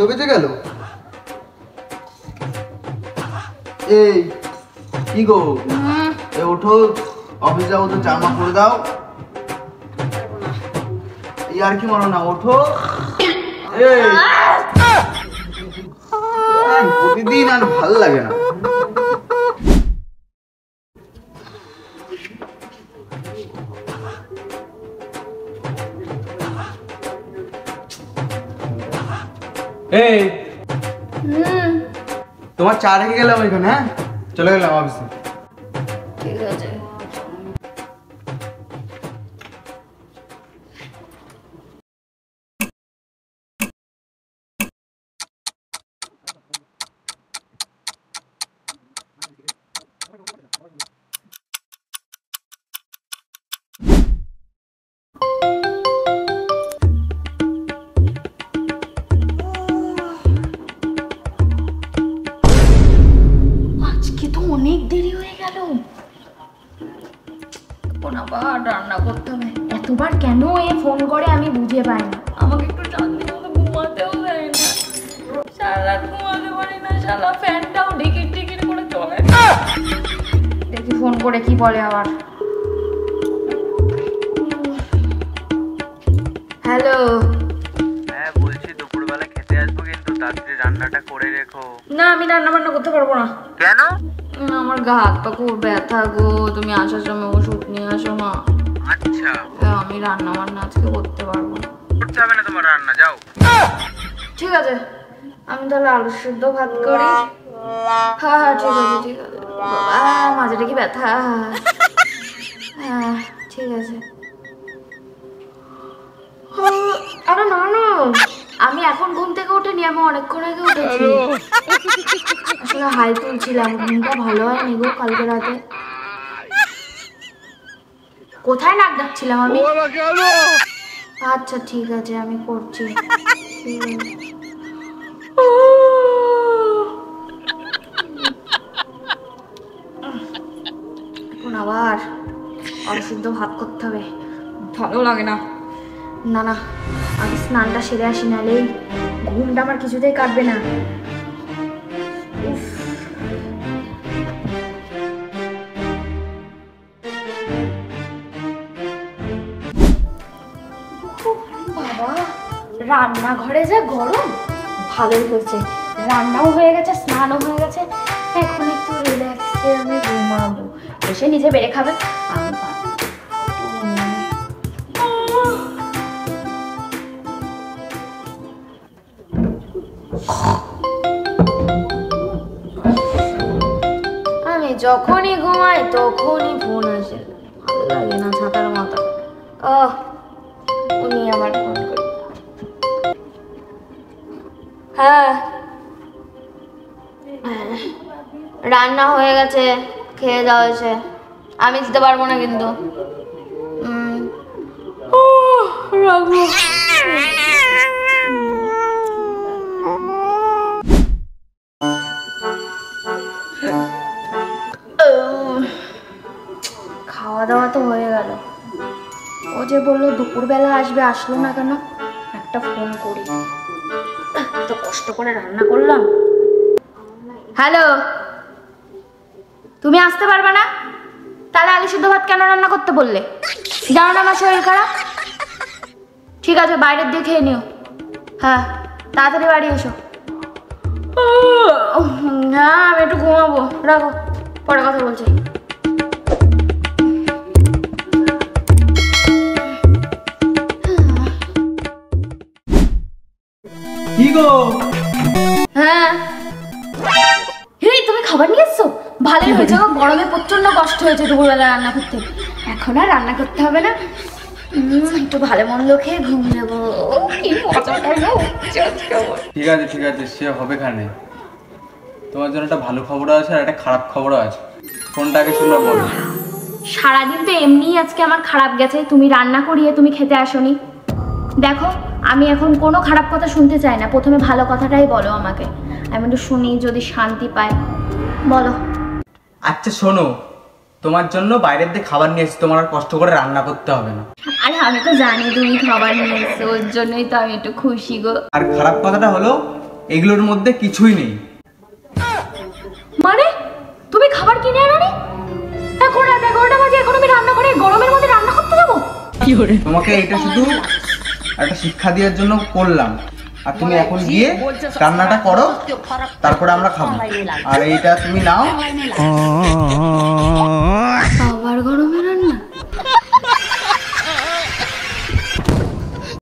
তো বেজে গেল। এই কি গো, এ ওঠো, অফিস যাবো তো, জামা পরে দাও। আর কি মানো না, ওঠো। এই প্রতিদিন আর ভাল লাগে না। এই তোমার চা রেখে গেলাম এখানে। হ্যাঁ, চলে গেলাম অফিসে। ঠিক আছে। অনেক দেরি হয়ে গেল, আবার রান্না করতে হবে। এতবার কেন এ ফোন করে আমি বুঝে পাই না। আমাকে একটু শান্তি মতো ঘুমাতেও দেয় না, সারা রাত ঘুমাতে পারি না, সারা ফ্যানটাও ঢিকির ঢিকির করে চলে। দেখি ফোন করে কি বলে আবার। হ্যালো। হ্যাঁ বলছি, দুপুরবেলা খেতে আসবো, কিন্তু তাড়াতাড়ি রান্নাটা করে রেখো। না, আমি রান্না বান্না করতে পারবো না। কেন? আমার গা হাত পা খুব ব্যথা গো, তুমি আসার সময় ওষুধ নিয়ে আসো না। আচ্ছা, আমি রান্না বান্না আজকে করতে পারবো না। করতে হবে না তোমার রান্না, যাও। ঠিক আছে, আমি তাহলে আলু সেদ্ধ ভাত করি। হ্যাঁ হ্যাঁ ঠিক আছে ঠিক আছে। বাবা মাঝেটা কি ব্যথা। হ্যাঁ ঠিক আছে। আরে না না, আমি এখন ঘুম থেকে উঠিনি, আমি অনেকক্ষণ আগে উঠেছি। আসলে হাই তুলছিলাম, ঘুমটা ভালো হয়নি গো কালকে রাতে। কোথায় নাক ডাকছিলাম আমি? আচ্ছা ঠিক আছে, আমি করছি। এখন আবার অশুদ্ধ ভাত করতে হবে, ভালো লাগে না। না না, আমি স্নানটা সেরে আসি, নাহলে ঘুমটা আমার কিছুতেই কাটবে না। বাবা, রান্নাঘরে যা গরম, ভালোই হয়েছে। রান্নাও হয়ে গেছে, স্নানও হয়ে গেছে। এখন একটু রিল্যাক্সে আমি ঘুমাবো। এসে নিজে বেড়ে খাবে, আমি যখনই ঘুমাই তখনই ফোন আসে, ভালো লাগে না ছাতার মাথা। উনি আমার ফোন করে। হ্যাঁ রান্না হয়ে গেছে, খেয়ে যাওয়া হয়েছে। আমি দিতে পারবো না কিন্তু। খাওয়া দাওয়া তো হয়ে গেল। ও যে বললো দুপুরবেলা আসবে, আসলো না কেন? একটা ফোন করি, তো কষ্ট করে রান্না করলাম। হ্যালো, তুমি আসতে পারবে না? তাহলে আলু সিদ্ধ ভাত কেন রান্না করতে বললে? জানো না আমার শরীর খারাপ? ঠিক আছে, বাইরের দিয়ে খেয়ে নিও। হ্যাঁ তাড়াতাড়ি বাড়ি এসো। হ্যাঁ আমি একটু ঘুমাবো, রাখো, পরে কথা বলছি। কি গো? হ্যাঁ তুমি খাবার নিয়ে এসছো? ভালোই হয়েছে গো, গরমে প্রচন্ড কষ্ট হয়েছে দুপুরবেলা রান্না করতে। এখন আর রান্না করতে হবে না, একটু ভালো মন্দ খেয়ে ঘুম নেবো। ঠিক আছে ঠিক আছে, সে হবে খানে। তোমার জন্য একটা ভালো খবরও আছে আর একটা খারাপ খবরও আছে। কোনটা আগে শুনলে বলো। সারাদিন তো এমনিই আজকে আমার খারাপ গেছে, তুমি রান্না করিয়ে তুমি খেতে আসোনি। দেখো আমি এখন কোনো খারাপ কথা শুনতে চাই না, প্রথমে ভালো কথাটাই বলো আমাকে, আমি একটু শুনি, যদি শান্তি পাই। বলো। আচ্ছা শোনো, তোমার জন্য বাইরের দিয়ে খাবার নিয়ে এসেছি, তোমার আর কষ্ট করে রান্না করতে হবে না। আরে আমি তো জানি তুমি খাবার নিয়ে এসছো, ওর জন্যই তো আমি একটু খুশি গো। আর খারাপ কথাটা হলো, এগুলোর মধ্যে কিছুই নেই। মানে তুমি খাবার কিনে আনো নি? এখন রাত 11টা বাজে, এখন আমি রান্না করে গরমের মধ্যে রান্না করতে যাবো? তোমাকে এটা শুধু একটা শিক্ষা দেওয়ার জন্য করলাম। আর তুমি এখন গিয়ে রান্নাটা করো, তারপরে আমরা খাবো। আর এইটা তুমি নাও। আবার গরমের